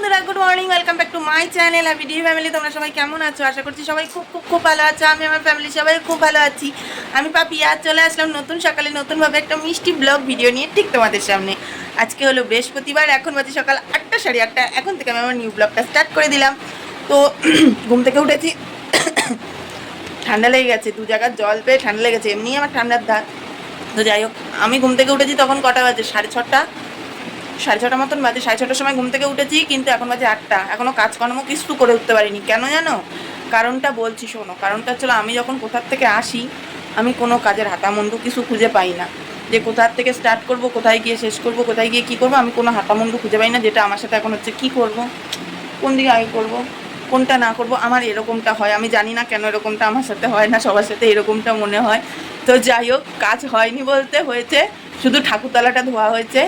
বন্ধুরা, good morning, welcome back to my channel happy D family. তোমরা সবাই কেমন আছো? আশা করছি সবাই খুব খুব খুব ভালো আছো। আমি আমার ফ্যামিলি সবাই খুব ভালো আছি। আমি পাপি আজ চলে আসলাম নতুন সকালে নতুনভাবে একটা মিষ্টি ব্লগ ভিডিও নিয়ে ঠিক তোমাদের সামনে। আজকে হলো বৃহস্পতিবার, এখন বাজে সকাল 8টা, সাড়ে 8টা। এখন থেকে আমি আমার নিউ ব্লগটা স্টার্ট করে দিলাম। তো ঘুম থেকে উঠেছি, ঠান্ডা লেগে গেছে, 2 জায়গার জল পেয়ে ঠান্ডা লেগেছে, এমনি আমার ঠান্ডার ধার। তো যাই হোক, আমি ঘুম থেকে উঠেছি তখন কটা বাজে, সাড়ে ছটা মতন বাজে। 6:30টার সময় ঘুম থেকে উঠেছি, কিন্তু এখন বাজে 8টা। এখনও কাজকর্ম কিছু করে উঠতে পারিনি। কেন জানো? কারণটা বলছি, শোনো। কারণটা হচ্ছিল, আমি যখন কোথার থেকে আসি, আমি কোনো কাজের হাতামুন্ডু কিছু খুঁজে পাই না, যে কোথার থেকে স্টার্ট করব, কোথায় গিয়ে শেষ করব, কোথায় গিয়ে কী করবো, আমি কোনো হাতামুন্ডু খুঁজে পাই না। যেটা আমার সাথে এখন হচ্ছে, কী করব, কোন দিকে আগে করব, কোনটা না করব, আমার এরকমটা হয়। আমি জানি না কেন এরকমটা আমার সাথে হয় না, সবার সাথে এরকমটা মনে হয়। তো যাই হোক, কাজ হয়নি বলতে হয়েছে, শুধু ঠাকুরতলাটা ধোয়া হয়েছে,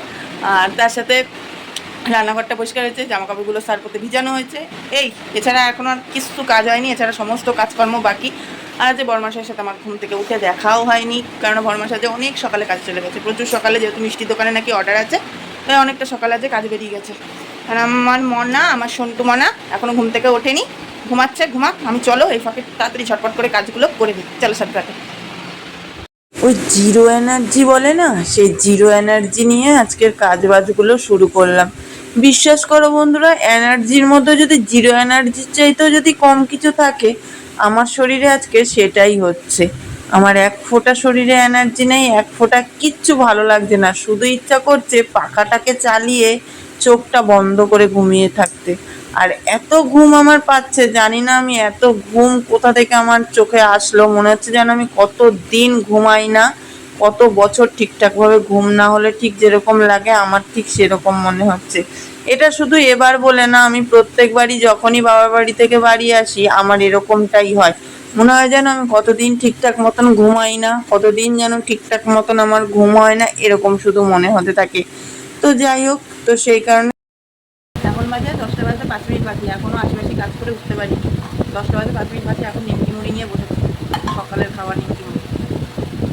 আর তার সাথে রান্নাঘরটা পরিষ্কার হয়েছে, জামাকাপড়গুলো সার করতে ভিজানো হয়েছে। এই এছাড়া এখন আর কিছু কাজ হয়নি, এছাড়া সমস্ত কাজকর্ম বাকি। আর যে বড়মাসার সাথে আমার ঘুম থেকে উঠে দেখাও হয়নি, কারণ বড়মাসা যে অনেক সকালে কাজ চলে গেছে, প্রচুর সকালে, যেহেতু মিষ্টির দোকানে নাকি অর্ডার আছে, তাই অনেকটা সকালে যে কাজ বেরিয়ে গেছে। আর আমার মনা, আমার সন্টু মনা এখনও ঘুম থেকে ওঠেনি, ঘুমাচ্ছে, ঘুমাক। আমি চলো এই ফাঁকে তাড়াতাড়ি ঝটপট করে কাজগুলো করে দিই, চলো সাথে। ওই জিরো এনার্জি বলে না, সেই জিরো এনার্জি নিয়ে আজকের কাজ বাজগুলো শুরু করলাম। বিশ্বাস করো বন্ধুরা, এনার্জির মধ্যে যদি জিরো এনার্জির চাইতেও যদি কম কিছু থাকে, আমার শরীরে আজকে সেটাই হচ্ছে। আমার এক ফোঁটা শরীরে এনার্জি নেই, এক ফোঁটা কিচ্ছু ভালো লাগছে না, শুধু ইচ্ছা করছে পাখাটাকে চালিয়ে চোখটা বন্ধ করে ঘুমিয়ে থাকতে। আর এত ঘুম আমার পাচ্ছে, জানি না আমি এত ঘুম কোথা থেকে আমার চোখে আসলো। মনে হচ্ছে যেন আমি কত দিন ঘুমাই না, কত বছর ঠিকঠাকভাবে ঘুম না হলে ঠিক যেরকম লাগে, আমার ঠিক সেরকম মনে হচ্ছে। এটা শুধু এবার বলে না, আমি প্রত্যেকবারই যখনই বাবার বাড়ি থেকে বাড়ি আসি আমার এরকমটাই হয়। মনে হয় যেন আমি কতদিন ঠিকঠাক মতন ঘুমাই না, কতদিন যেন ঠিকঠাক মতন আমার ঘুম হয় না, এরকম শুধু মনে হতে থাকে। তো যাই হোক, তো সেই কারণে এখন বাজে 10টা বাজতে 5 মিনিট বাকি, এখনও আশেপাশে কাজ করে উঠতে পারি। 10টা বাজে 5 মিনিট বাকি, এখন নিমকি মুড়ি নিয়ে বসেছি, সকালের খাওয়া নিমকি মুড়ি।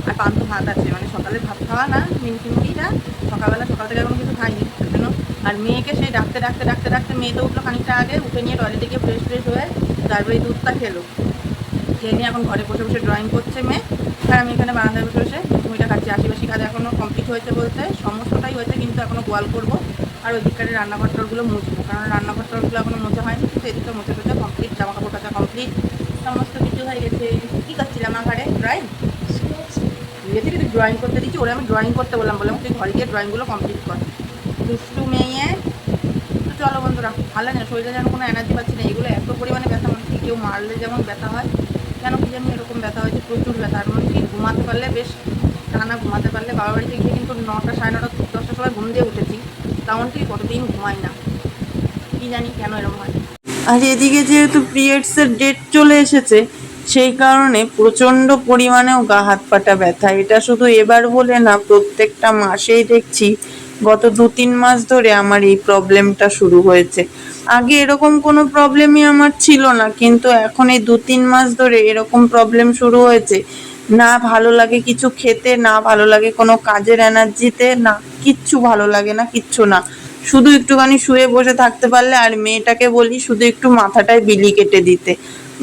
আর পান্ত ভাত আছে, মানে সকালের ভাত খাওয়া না, নিমকি মুড়িটা সকালবেলা, সকাল থেকে কোনো কিছু খাইনি তার জন্য। আর মেয়েকে সেই ডাকতে ডাকতে ডাকতে ডাকতে মেয়ে তো উঠলো খানিকটা আগে, উঠে নিয়ে টয়লেটে গিয়ে ফ্রেশ হয়ে তারপরে দুধটা খেলো। খেয়ে নিয়ে এখন ঘরে বসে বসে ড্রয়িং করছে মেয়ে, আর আমি এখানে বারান্দায় বসে বসে মুড়িটা খাচ্ছি। আশেপাশে কাজ এখনও কমপ্লিট হয়েছে বলতে সমস্তটাই হয়েছে, কিন্তু এখনও গোয়াল করবো, আর ওই দিককারে রান্নাঘরটাগুলো মুছবো, কারণ রান্নাঘরটাগুলো এখনও মোছা হয়নি, কিন্তু এদিকটা মোছা টোচা কমপ্লিট, জামা কাপড় কাচা কমপ্লিট, সমস্ত কিছু হয়ে গেছে। কী করছিলাম আমার ঘরে ড্রয়িং দিয়েছি, কিন্তু ড্রয়িং করতে দিচ্ছি, ওরা আমি ড্রয়িং করতে বললাম তুই ঘরে গিয়ে ড্রয়িংগুলো কমপ্লিট কর, দুষ্টু মেয়ে। তো চলো বন্ধুরা, ভালো লাগে না, শরীরে যেন কোনো এনার্জি পাচ্ছি না, এগুলো এত পরিমাণে ব্যথা, মনে হচ্ছে কেউ মারলে যেমন ব্যথা হয়, কেন কি জানি এরকম ব্যথা হয়েছে, প্রচুর ব্যথা। আর মনে হচ্ছে ঘুমাতে পারলে বেশ, টানা ঘুমাতে পারলে। বাবা বাড়িতে গিয়ে কিন্তু 9টা, সাড়ে 9টা, 10টার সময় ঘুম দিয়ে উঠেছি, তেমন ঠিক কতদিন ঘুমাই না, কি জানি কেন এরকম হয়। আর এদিকে যেহেতু পিরিয়ডসের ডেট চলে এসেছে, সেই কারণে প্রচণ্ড পরিমাণেও গা হাত পাটা ব্যথা। এটা শুধু এবার বলে না, প্রত্যেকটা মাসেই দেখছি গত 2-3 মাস ধরে আমার এই প্রবলেমটা শুরু হয়েছে। আগে এরকম কোনো প্রবলেমই আমার ছিল না, কিন্তু এখন এই 2-3 মাস ধরে এরকম প্রবলেম শুরু হয়েছে। না ভালো লাগে কিছু খেতে, না ভালো লাগে কোনো কাজের এনার্জিতে, না কিচ্ছু ভালো লাগে না, কিচ্ছু না। শুধু একটুখানি শুয়ে বসে থাকতে পারলে, আর মেয়েটাকে বলি শুধু একটু মাথাটায় বিলি কেটে দিতে,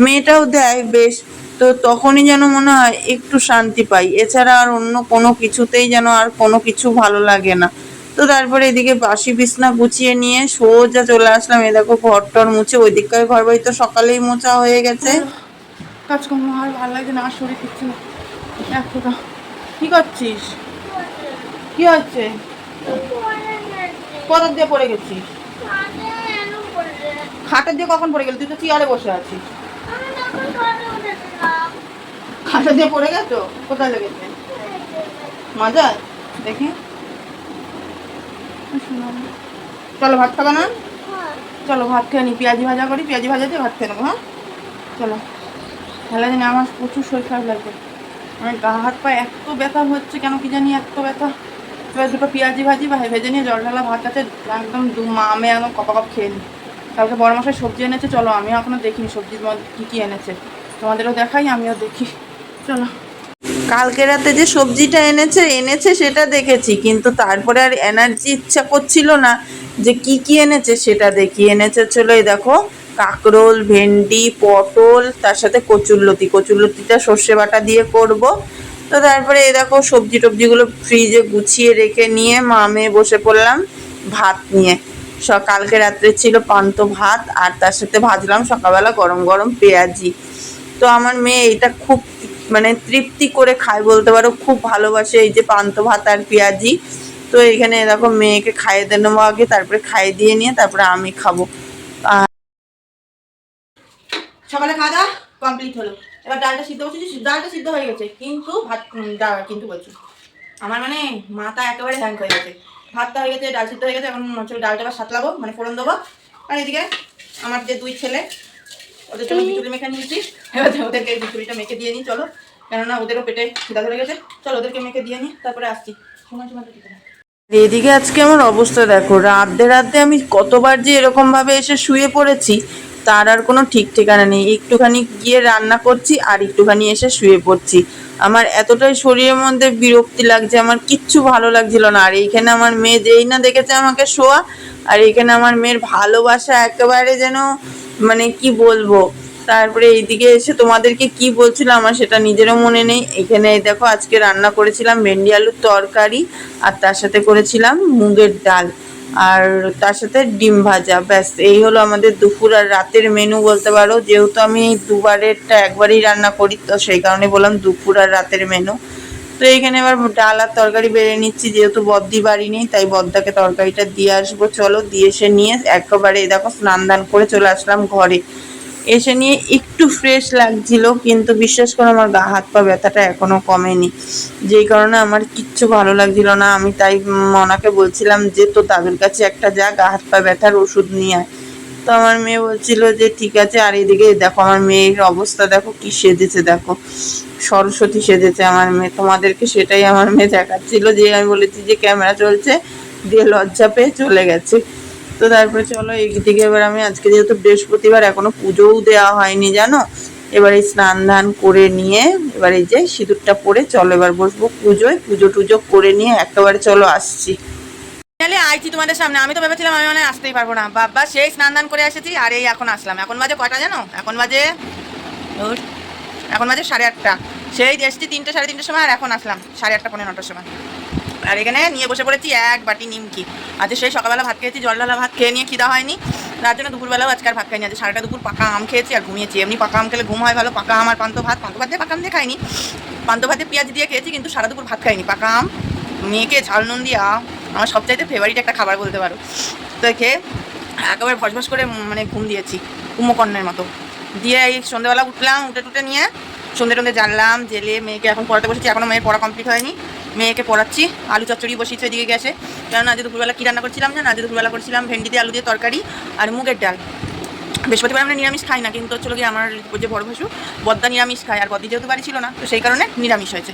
মেয়েটাও দেয় বেশ। তো তখনই যেন মনে হয় একটু শান্তি পাই, এছাড়া আর অন্য কোনো কিছুতেই যেন আর কোনো কিছু ভালো লাগে না। তো তারপরে এদিকে বাসি বিছনা গুছিয়ে নিয়ে সোজা চলে আসলাম। এ দেখো, ঘর টর মুছে, ওই দিককার ঘর বাড়ি তো সকালেই মোছা হয়ে গেছে। কাজকর্ম আর ভালো লাগে না, আর শরীর কিছু একটা। কি করছিস? কি হচ্ছে? কত দিয়ে পড়ে গেছিস? খাটের দিয়ে কখন পড়ে গেলি? তুই তো চেয়ারে বসে আছিস। খাটের দিয়ে পড়ে গেছো? কোথায় লেগেছে? মজা দেখি। চলো ভাত খাবা না? চলো ভাত খেয়ে নি, পেঁয়াজি ভাজা করি, পেঁয়াজি ভাজা দিয়ে ভাত খেয়ে নেবো। হ্যাঁ চলো। ভালো জানি আমার প্রচুর শরীর খারাপ লাগবে, আমার গা হাত পা এত ব্যথা হচ্ছে, কেন কি জানি এত ব্যথা। এবার দুটো পেঁয়াজি ভাজি বা ভেজে নিয়ে জল ঢালা ভাত আছে, একদম আমি একদম কপা কপ খেয়ে নিই। কালকে বড় মশাই সবজি এনেছে, চলো আমিও এখনও দেখিনি সবজির মধ্যে কী কী এনেছে, তোমাদেরও দেখাই আমিও দেখি, চলো। কালকে রাতে যে সবজিটা এনেছে সেটা দেখেছি, কিন্তু তারপরে আর এনার্জি ইচ্ছা করছিল না যে কি কি এনেছে সেটা দেখি। এনেছে চলো এই দেখো কাঁকরোল, ভেন্ডি, পটল, তার সাথে কচুরলতি। কচুরলতিটা সর্ষে বাটা দিয়ে করব। তো তারপরে এই দেখো সবজি টবজিগুলো ফ্রিজে গুছিয়ে রেখে নিয়ে মা মেয়ে বসে পড়লাম ভাত নিয়ে। কালকে রাত্রে ছিল পান্তা ভাত, আর তার সাথে ভাজলাম সকালবেলা গরম গরম পেঁয়াজি। তো আমার মেয়ে এটা খুব মানে তৃপ্তি করে খায় বলতে পারো, খুব ভালোবাসে এই যে পান্তা ভাত আর পেঁয়াজি। তো এখানে দেখো মেয়েকে খাইয়ে দিয়ে নেবো আগে, তারপরে খাইয়ে দিয়ে নিয়ে তারপরে আমি খাবো। সকালে খাওয়া দাওয়া কমপ্লিট হলো। এবার ডালটা সিদ্ধ বসেছি, ডালটা সিদ্ধ হয়ে গেছে, কিন্তু ভাত কিন্তু বলছি আমার মানে মাথা একেবারে হ্যাং হয়ে গেছে। ভাতটা হয়ে গেছে, ডাল সিদ্ধ হয়ে গেছে, এখন ডালটা আবার সাতলাবো, মানে ফোড়ন দেবো। আর এদিকে আমার যে দুই ছেলে, ওদের জন্য বিচুলি মেখে নিয়েছি। এবার ওদেরকে বিচুলিটা মেখে দিয়ে নিই চলো, কেননা ওদেরও পেটে খিদা ধরে গেছে। চলো ওদেরকে মেখে দিয়ে নিই, তারপরে আসছি। এদিকে আজকে আমার অবস্থা দেখো, রাতে রাতে আমি কতবার যে এরকম ভাবে এসে শুয়ে পড়েছি তার আর কোনো ঠিক ঠিকানা নেই। একটুখানি গিয়ে রান্না করছি আর একটুখানি এসে শুয়ে পড়ছি। আমার এতটাই শরীরের মধ্যে বিরক্তি লাগছে, আমার কিচ্ছু ভালো লাগছিল না। আর এইখানে আমার মেয়ে যেই না দেখেছে আমাকে শোয়া, আর এইখানে আমার মেয়ের ভালোবাসা একেবারে যেন মানে কি বলবো। তারপরে এইদিকে এসে তোমাদেরকে কি বলছিলাম আমার সেটা নিজেরও মনে নেই। এখানে দেখো আজকে রান্না করেছিলাম ভেন্ডি আলুর তরকারি, আর তার সাথে করেছিলাম মুগের ডাল, আর তার সাথে ডিম ভাজা। ব্যাস এই হলো আমাদের দুপুর আর রাতের মেনু বলতে পারো। যেহেতু আমি দুবারেরটা একবারই রান্না করি, তো সেই কারণে বললাম দুপুর আর রাতের মেনু। তো এইখানে এবার ডাল আর তরকারি বেড়ে নিচ্ছি, যেহেতু বদ্দি বাড়ি নেই তাই বদ্দাকে তরকারিটা দিয়ে আসবো। চলো দিয়ে এসে নিয়ে একেবারে দেখো স্নান দান করে চলে আসলাম ঘরে। এসে নিয়ে একটু ফ্রেশ লাগছিল, কিন্তু বিশ্বাস করো আমার গা হাত পা ব্যথাটা এখনো কমেনি, যেই কারণে আমার কিচ্ছু ভালো লাগছিল না। আমি তাই মনাকে বলছিলাম যে তো দাদুর কাছে একটা যা, গা হাত পা ব্যথার ওষুধ নিয়ে আয়। তো আমার মেয়ে বলছিল যে ঠিক আছে। আর এদিকে দেখো আমার মেয়ের অবস্থা দেখো কি সেজেছে, দেখো সরস্বতী সেজেছে আমার মেয়ে। তোমাদেরকে সেটাই আমার মেয়ে দেখাচ্ছিল, যে আমি বলেছি যে ক্যামেরা চলছে, দিয়ে লজ্জা পেয়ে চলে গেছে। তো তারপরে চলো এইদিকে এবার আমি আজকে যেহেতু বৃহস্পতিবার এখনো পুজোও দেওয়া হয়নি জানো, এবার এই স্নান ধান করে নিয়ে এবার এই যে সিঁদুরটা পরে চলো এবার বসবো পুজোয়। পুজো টুজো করে নিয়ে একেবারে চলো আসছি। আইছি তোমাদের সামনে। আমি তো ভেবেছিলাম আমি মানে আসতেই পারবো না, বাবা সেই স্নান দান করে এসেছি আর এই এখন আসলাম। এখন বাজে কটা জানো? এখন বাজে 8:30। সেই এসছি 3টে সাড়ে 3টের সময়, আর এখন আসলাম 8:30 পৌনে 9টার সময়। আর এখানে নিয়ে বসে পড়েছি এক বাটি নিমকি। আজকে সেই সকালবেলা ভাত খেয়েছি, জল ঢালা ভাত খেয়ে নিয়ে খিদা হয়নি, তার জন্য দুপুরবেলাও আজকে আর ভাত খাইনি। আজ সারাটা দুপুর পাকা আম খেয়েছি আর ঘুমিয়েছি। এমনি পাকা আম খেলে ঘুম হয় ভালো, পাকা আম আর পান্তা ভাত দিয়ে পাকা আম দিয়ে খাইনি, পান্তা ভাতে পেঁয়াজ দিয়ে খেয়েছি, কিন্তু সারা দুপুর ভাত খাইনি। পাকা আম মেয়েকে ঝাল নুন দিয়া আমার সবচাইতে ফেভারিট একটা খাবার বলতে পারো। তো খেয়ে একেবারে ভসভস করে মানে ঘুম দিয়েছি কুম্ভকর্ণের মতো। দিয়ে এই সন্ধ্যেবেলা উঠলাম, উঠে নিয়ে সন্ধ্যে জানলাম জেলে মেয়েকে এখন পড়াতে বসেছি। এখনও মেয়ের পড়া কমপ্লিট হয়নি, মেয়েকে পড়াচ্ছি। আলু চচ্চড়ি বসিয়েছে এদিকে গ্যাসে, কারণ আজ দুপুরবেলা কী রান্না করছিলাম না, আজ দুপুরবেলা করছিলাম ভেন্ডি দিয়ে আলু দিয়ে তরকারি আর মুগের ডাল। বৃহস্পতিবার আমরা নিরামিষ খাই না, কিন্তু হচ্ছিল কি আমার যে বড় ভাসু বদ্দা নিরামিষ খায়, আর বদ্দি যেহেতু বাড়ি ছিল না তো সেই কারণে নিরামিষ হয়েছে।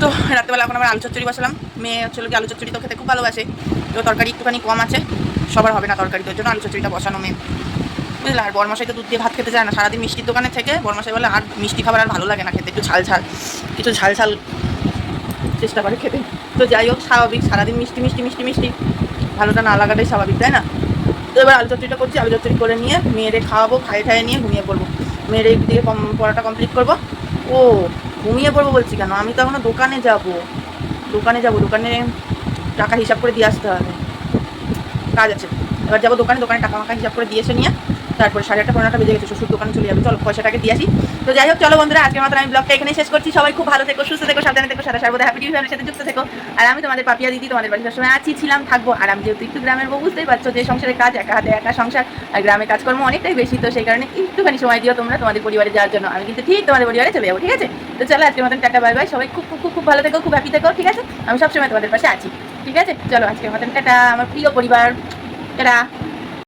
তো রাত্রেবেলা এখন আবার আলু চচ্চড়ি বসালাম। মেয়ে হচ্ছিল কি আলু চচ্চড়ি তো খেতে খুব ভালোবাসে, তো তরকারি একটুখানি কম আছে, সবার হবে না তরকারি, তোর জন্য আলু চচ্চড়িটা বসানো মেয়ে, বুঝলে। আর বরমশাই তো দুধ দিয়ে ভাত খেতে চায় না, সারাদিন মিষ্টির দোকানে থেকে বরমশাই বলে আর মিষ্টি খাবার আর ভালো লাগে না খেতে, একটু ঝাল কিছু ঝাল চেষ্টা করে খেতে। তো যাই হোক স্বাভাবিক, সারাদিন মিষ্টি ভালোটা না লাগাটাই স্বাভাবিক, তাই না? তো এবার আলু চচ্চড়িটা করছি, আলু চচ্চড়ি করে নিয়ে মেয়েরে খাওয়াবো, খাইয়ে নিয়ে ঘুমিয়ে পড়বো। মেয়ের এই দিকে পড়াটা কমপ্লিট করবো। ও ঘুমিয়ে পড়বো বলছি কেন, আমি তো এখনো দোকানে দোকানে টাকা হিসাব করে দিয়ে আসতে হবে, কাজ আছে। এবার যাবো দোকানে টাকা মাকা হিসাব করে দিয়ে এসে নিয়ে তারপরে 8:30 পৌনে 9টা বেজে গেছে, শ্বশুর দোকানে চলে যাবে। চলো পয়সাটাকে দিয়ে আসি। তো যাই হোক চলো বন্ধুরা, আজকের মতো আমি ব্লগটা এখানে শেষ করছি। সবাই খুব ভালো থেকো, সুস্থ থেকো, সাবধানে থেকো, সর্বদা হ্যাপি টিভি ফ্যামিলির সাথে যুক্ত থেকো। আর আমি তোমাদের পাপিয়া দিদি, তোমাদের বাড়ির সবসময় ছিলাম, থাকবো। আর আমি যেহেতু একটু গ্রামের বউ, বুঝতেই পারছো যে সংসারের কাজ একা হাতে একা সংসার, আর গ্রামে কাজকর্ম অনেকটাই বেশি, তো সেই কারণে একটুখানি সময় দিও তোমরা তোমাদের পরিবারে যাওয়ার জন্য। আমি কিন্তু ঠিক তোমাদের পরিবারে চলে যাবো, ঠিক আছে? তো চলো আজকের মতন টাটা, বাই বাই। সবাই খুব ভালো থেকো, খুব হ্যাপি থেকো, ঠিক আছে? আমি সবসময় তোমাদের পাশে আছি, ঠিক আছে? চলো আজকের মতন টাটা আমার প্রিয় পরিবার, টাটা।